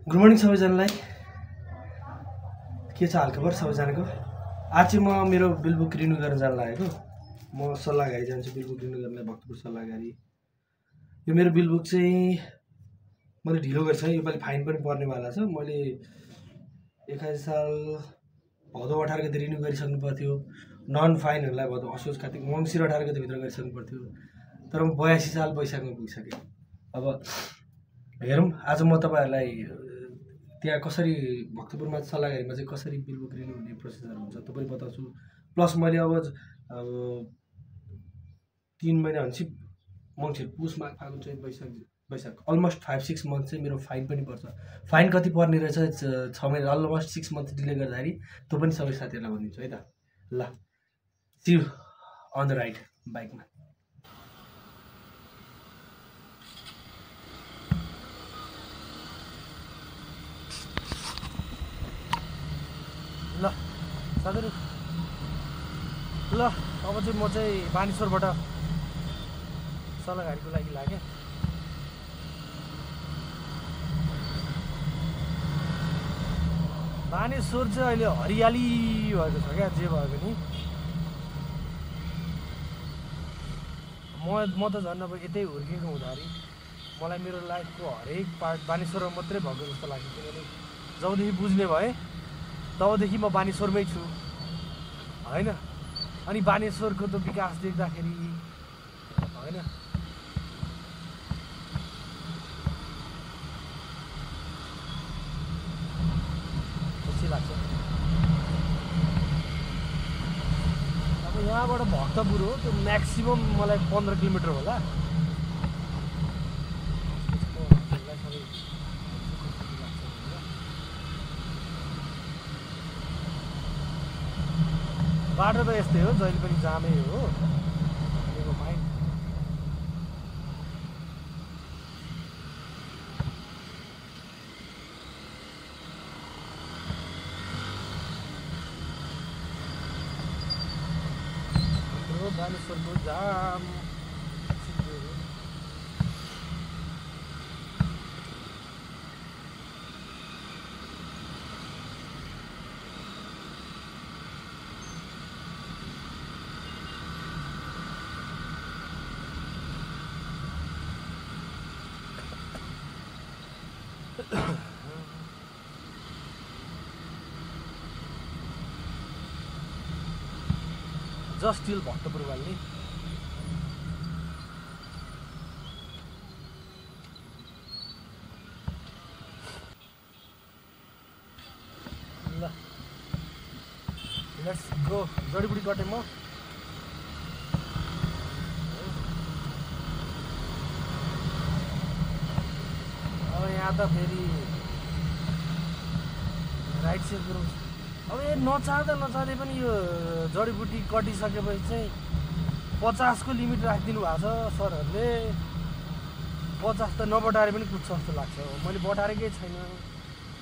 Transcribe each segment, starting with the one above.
Good morning सबैजनालाई। के छ हालखबर सबैजनाको? आज चाहिँ म मेरो बिल बुक रिन्यू गर्न जान लागेको। म सल्लाहगारी जान्छु बिल बुक रिन्यू गर्न, भक्तपुर सल्लाहगारी। यो मेरो बिल बुक चाहिँ मैले ढिलो गर्छ, योपालि फाइन पनि पर्नेवाला छ। मैले 21 साल भदौ 18 गते रिन्यू गरिसक्नु पर्थ्यो। नन फाइनहरूलाई भदौ असोज कार्तिक मङ्सिर 18 गतेभित्र गरिसक्नु पर्थ्यो, तर म 82 साल वैशाखमा पुगिसकेँ। अब हेरौँ आज म तपाईँहरूलाई त्यहाँ कसरी भक्तपुरमा सल्लाहगारीमा चाहिँ कसरी बिल बुक रिन्यू हुने प्रोसेसर हुन्छ त्यो पनि बताउँछु। प्लस मैले अब 3 महिना भनेपछि मङ्सिर पुस माघ फागुन चैत वैशाख अलमोस्ट 5-6 मन्थ चाहिँ मेरो फाइन पनि पर्छ। फाइन कति पर्ने रहेछ 6 महिना अलमोस्ट 6 मन्थ डिले गर्दाखेरि त्यो पनि सबै साथीहरूलाई भनिदिन्छु है त। ल see you on the ride बाइकमा। ल साथीहरू, ल अब चाहिँ म चाहिँ बानेश्वरबाट सल्लाहगारीको लागि लागेँ। बानेश्वर चाहिँ अहिले हरियाली भएको छ क्या, जे भयो पनि। म त झन् अब यतै हुर्केको हुँदाखेरि मलाई मेरो लाइफको हरेक पार्ट बानेश्वरमा मात्रै भएको जस्तो लाग्छ। किनभने जबदेखि बुझ्ने भए तबदेखि म बानेश्वरमै छु होइन। अनि बानेश्वरको त विकास देख्दाखेरि होइन खुसी लाग्छ। अब यहाँबाट भक्तपुर हो, त्यो म्याक्सिमम् मलाई 15 किलोमिटर होला। बाटो त यस्तै हो, जहिले पनि जामै हो। मेरो माइन्ड बानेश्वरको जाम जस्ट टिल भक्तपुर वाली। ल लेट्स गो। जडीबुडी कटेँ म। अब यहाँ त फेरि राइट सेट गरौँ। अब यो नचाहँदै पनि यो जडीबुटी कटिसकेपछि चाहिँ 50 को लिमिट राखिदिनु भएको छ सरहरूले। 50 त नबटाएर पनि कुद्छ जस्तो लाग्छ। मैले बटारेकै छैन।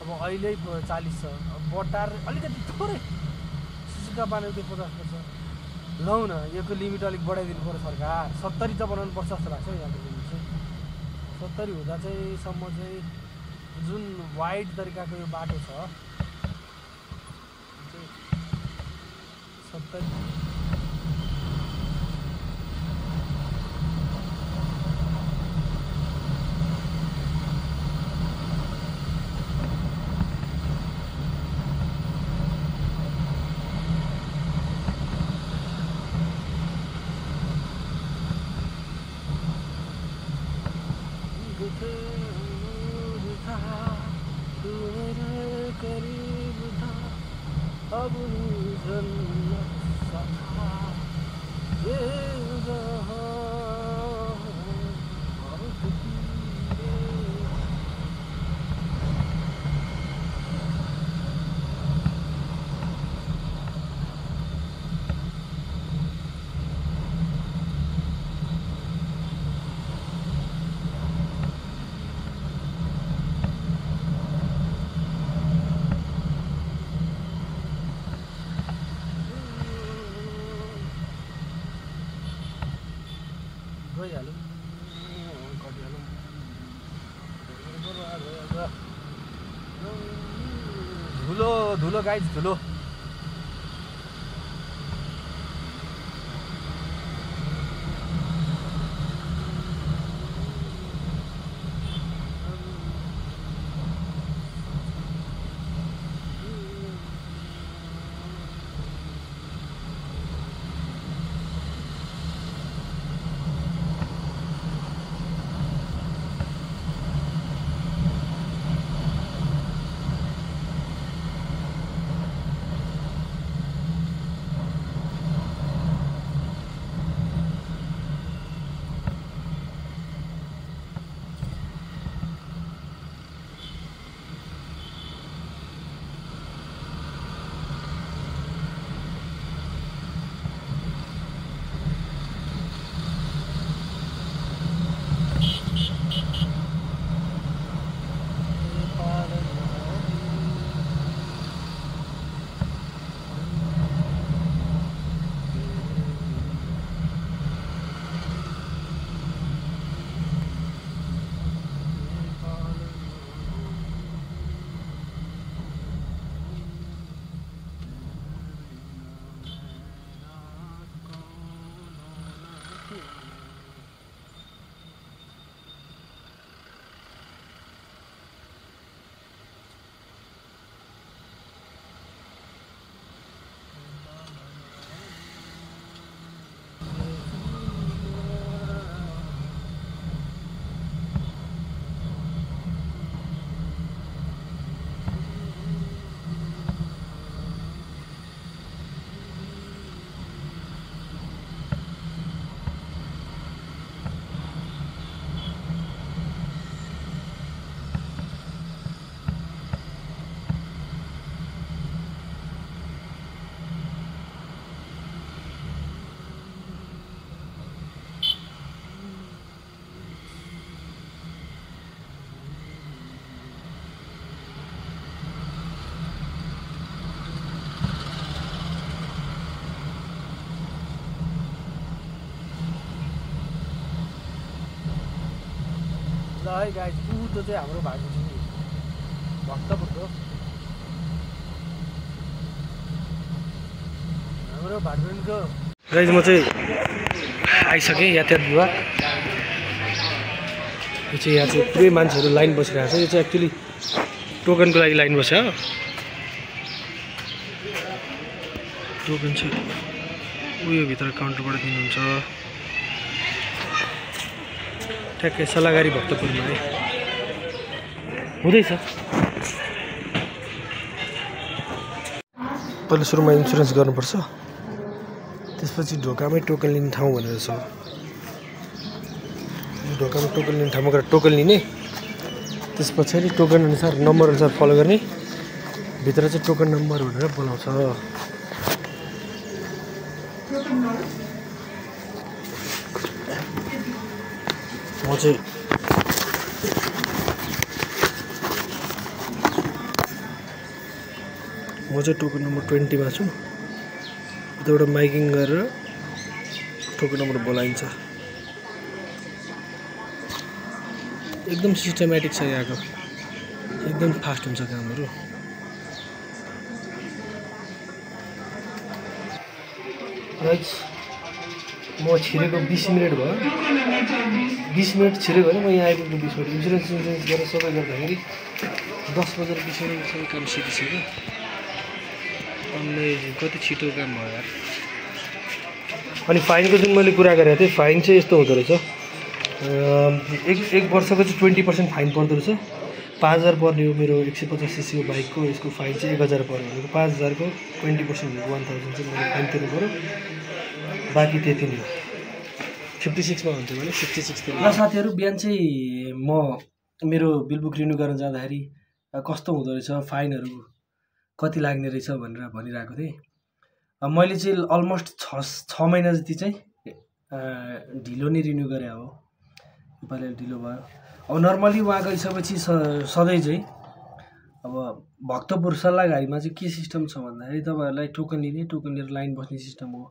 अब अहिले 40 छ, अब बटार अलिकति थोरै सुसुका पानीको 50 पर्छ। लौ न योको लिमिट अलिक बढाइदिनु पर्छ सरकार। 70 त बनाउनु पर्छ जस्तो लाग्छ। यहाँको लिमिट चाहिँ 70 हुँदा चाहिँ सम्म चाहिँ जुन वाइड तरिकाको यो बाटो छ 70। अब गइहालौँ कटिहालौँ। धुलो धुलो गाइज धुलो है गाइस ऊ चाहिँ हाम्रो भाइ भक्तपुरको हाम्रो भाइको गाइस म चाहिँ आइसकेँ यातायात विभाग यो चाहिँ यहाँ चाहिँ पुरै मान्छेहरू लाइन बसिरहेको छ यो चाहिँ एक्चुअली टोकनको लागि लाइन बस्यो टोकन चाहिँ उयो भित्र काउन्टरबाट दिनुहुन्छ ठ्याक्कै सल्लाहगारी भक्तपुरमा है हुँदैछ पहिला सुरुमा इन्सुरेन्स गर्नुपर्छ त्यसपछि ढोकामै टोकन लिने ठाउँ भनेर छ ढोकामा टोकन लिने ठाउँमा गएर टोकन लिने त्यस पछाडि टोकन अनुसार नम्बर अनुसार फलो गर्ने भित्र चाहिँ टोकन नम्बर भनेर बोलाउँछ म चाहिँ टोकन नम्बर 20 मा छु यताबाट माइकिङ गरेर टोकन नम्बर बोलाइन्छ एकदम सिस्टमेटिक छ यहाँको एकदम फास्ट हुन्छ कामहरू गाइस म छिरेको 20 मिनेट भयो 20 मिनट छिरेको भने म यहाँ आइपुग्नु 20 मिनट इन्सुरेन्स गरेर सबै गर्दाखेरि 10 बजेर 20 मिनटसम्म काम सिकिसक्यो अनि कति छिटो काम भयो यार अनि फाइनको जुन मैले कुरा गरेको थिएँ फाइन चाहिँ यस्तो हुँदो रहेछ एक वर्षको चाहिँ 20% फाइन पर्दो रहेछ 5000 पर्ने हो मेरो 150 सीसी को बाइकको यसको फाइन चाहिँ 1000 पर्यो भनेको 5000 को 20% 1000 चाहिँ मैले फाइन तिर्नु पर्यो बाँकी त्यति नै 56 मा हुन्थ्यो भने 66 ल साथीहरु बिहान चाहिँ म मेरो बिल बुक रिन्यू गर्न जाँदाखेरि कस्तो हुँदो रहेछ फाइनहरु कति लाग्ने रहेछ भनेर भनिरहेको थिएँ मैले चाहिँ अलमोस्ट 6 महिना जति चाहिँ ढिलो नै रिन्यू गरे हो योपालि ढिलो भयो अब नर्मली वहाँ गइसकेपछि सधैँ चाहिँ अब भक्तपुर सल्लाहगारीमा चाहिँ के सिस्टम छ भन्दाखेरि तपाईहरुलाई टोकन लिने टोकन लिएर लाइन बस्ने सिस्टम हो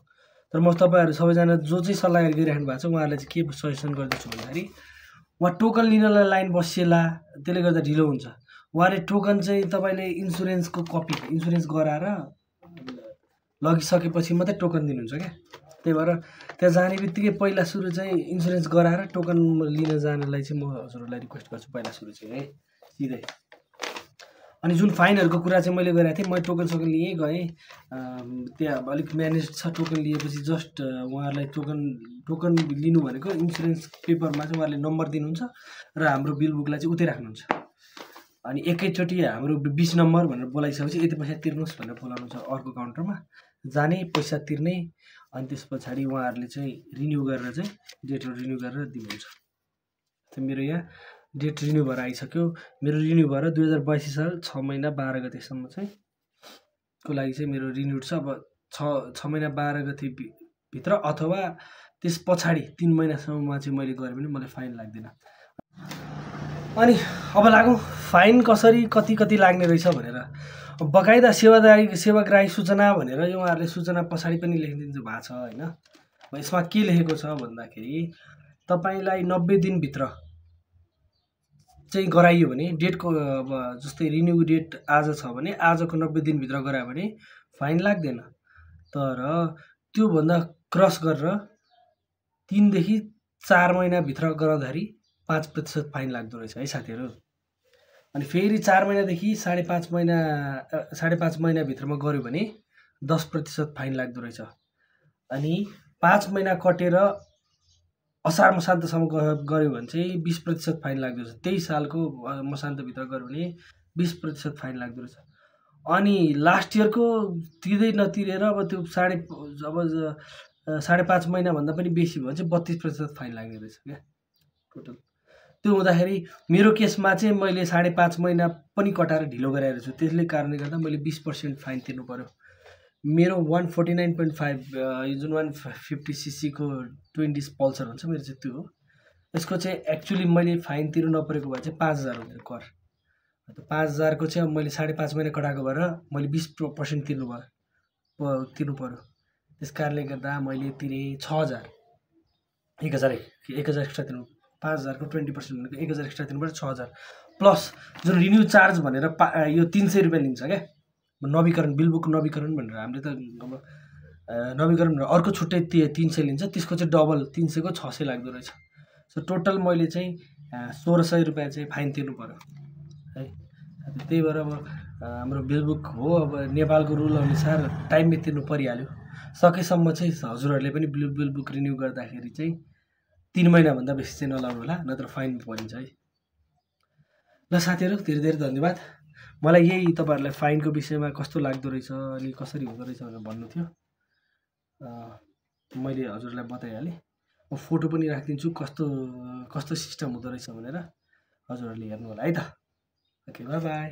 तर म तपाईहरु सबैजना जो चाहिँ सल्लाहगारी गरिराख्नु भएको छ उहाँहरुलाई चाहिँ के सजेसन गर्दैछु भन्दाखेरि वहाँ टोकन लिनलाई लाइन बसिएला त्यसले गर्दा ढिलो हुन्छ उहाँले टोकन चाहिँ तपाईँले इन्सुरेन्सको कपी इन्सुरेन्स गराएर लगिसकेपछि मात्रै टोकन दिनुहुन्छ क्या। त्यही भएर त्यहाँ जाने बित्तिकै पहिला सुरु चाहिँ इन्सुरेन्स गराएर टोकन लिन जानलाई चाहिँ म हजुरहरूलाई रिक्वेस्ट गर्छु पहिला सुरु चाहिँ है सिधै। अनि जुन फाइनहरूको कुरा चाहिँ मैले गरेको थिएँ, मैले टोकन सोकन लिएँ गएँ, त्यहाँ अलिक म्यानेज छ। टोकन लिएपछि जस्ट उहाँहरूलाई टोकन लिनु भनेको इन्सुरेन्स पेपरमा चाहिँ उहाँहरूले नम्बर दिनुहुन्छ र हाम्रो बिल बुकलाई चाहिँ उतै राख्नुहुन्छ। अनि एकैचोटि हाम्रो 20 नम्बर भनेर बोलाइसकेपछि यति पैसा तिर्नुहोस् भनेर बोलाउनुहुन्छ अर्को काउन्टरमा जाने, पैसा तिर्ने, अनि त्यस पछाडि उहाँहरूले चाहिँ रिन्यू गरेर चाहिँ डेटहरू रिन्यू गरेर दिनुहुन्छ। मेरो यहाँ डेट रिन्यू भएर आइसक्यो। मेरो रिन्यू भएर 2082 साल 6 महिना 12 गतेसम्म चाहिँ को लागि चाहिँ मेरो रिन्युड छ। अब 6 महिना 12 गते भित्र अथवा त्यस पछाडि 3 महिनासम्ममा चाहिँ मैले गरेँ भने मलाई फाइन लाग्दैन। अनि अब लागौँ फाइन कसरी कति लाग्ने रहेछ भनेर। बकाइदा सेवाग्राही सूचना भनेर यो उहाँहरूले सूचना पछाडि पनि लेखिदिनु भएको छ होइन। यसमा के लेखेको छ भन्दाखेरि तपाईँलाई 90 दिनभित्र चाहिँ गराइयो भने डेटको अब जस्तै रिन्यू डेट आज छ भने आजको 90 दिनभित्र गरायो भने फाइन लाग्दैन। तर त्योभन्दा क्रस गरेर 3 देखि 4 महिनाभित्र गराउँदाखेरि 5% फाइन लाग्दो रहेछ है साथीहरू। अनि फेरि 4 महिनादेखि 5.5 महिनाभित्रमा गऱ्यो भने 10% फाइन लाग्दो रहेछ। अनि 5 महिना कटेर असार मसान्तसम्म गऱ्यो भने चाहिँ 20% फाइन लाग्दो रहेछ। 23 सालको मसान्तभित्र गऱ्यो भने 20% फाइन लाग्दो रहेछ। अनि लास्ट इयरको तिर्दै नतिरेर अब त्यो 5.5 महिनाभन्दा पनि बेसी भयो भने चाहिँ 32% फाइन लाग्ने रहेछ क्या टोटल। त्यो हुँदाखेरि मेरो केसमा चाहिँ मैले 5.5 महिना पनि कटाएर ढिलो गराएर छु, त्यसले कारणले गर्दा मैले 20% फाइन तिर्नु पर्यो। मेरो 149.5 यो जुन 150cc को 20 पल्सर हुन्छ मेरो चाहिँ त्यो हो। यसको चाहिँ एक्चुअली मैले फाइन तिर्नु नपरेको भए चाहिँ 5000 हो मेरो कर। त्यो 5000 को चाहिँ अब मैले 5.5 महिना कटाएको भएर मैले 20% तिर्नु पर्यो। त्यस कारणले गर्दा मैले तिरेँ 6000 1000 एक्स्ट्रा तिर्नु। 5000 को 20% भनेको 1000 एक्स्ट्रा तिर्नु पर्यो 6000 प्लस जुन रिन्यू चार्ज भनेर यो 300 रुपियाँ लिन्छ क्या नवीकरण बिल बुक नवीकरण भनेर। हामीले त अब नवीकरण भनेर अर्को छुट्टै 300 लिन्छ, त्यसको चाहिँ डबल 300 को 600 लाग्दो रहेछ। सो टोटल मैले चाहिँ 1600 रुपियाँ चाहिँ फाइन तिर्नु पर्यो है। त्यही भएर अब हाम्रो बिल बुक हो अब नेपालको रुल अनुसार टाइममै तिर्नु परिहाल्यो। सकेसम्म चाहिँ हजुरहरूले पनि बिल बुक रिन्यू गर्दाखेरि चाहिँ 3 महिनाभन्दा बेसी चाहिँ नलाउनु होला, नत्र फाइन परिन्छ है। ल साथीहरू धेरै धेरै धन्यवाद। मलाई यही तपाईँहरूलाई फाइनको विषयमा कस्तो लाग्दो रहेछ अनि कसरी हुँदो रहेछ भनेर भन्नु थियो। मैले हजुरलाई बताइहालेँ। म फोटो पनि राखिदिन्छु कस्तो सिस्टम हुँदो रहेछ भनेर हजुरहरूले हेर्नु होला है त। Okay by by.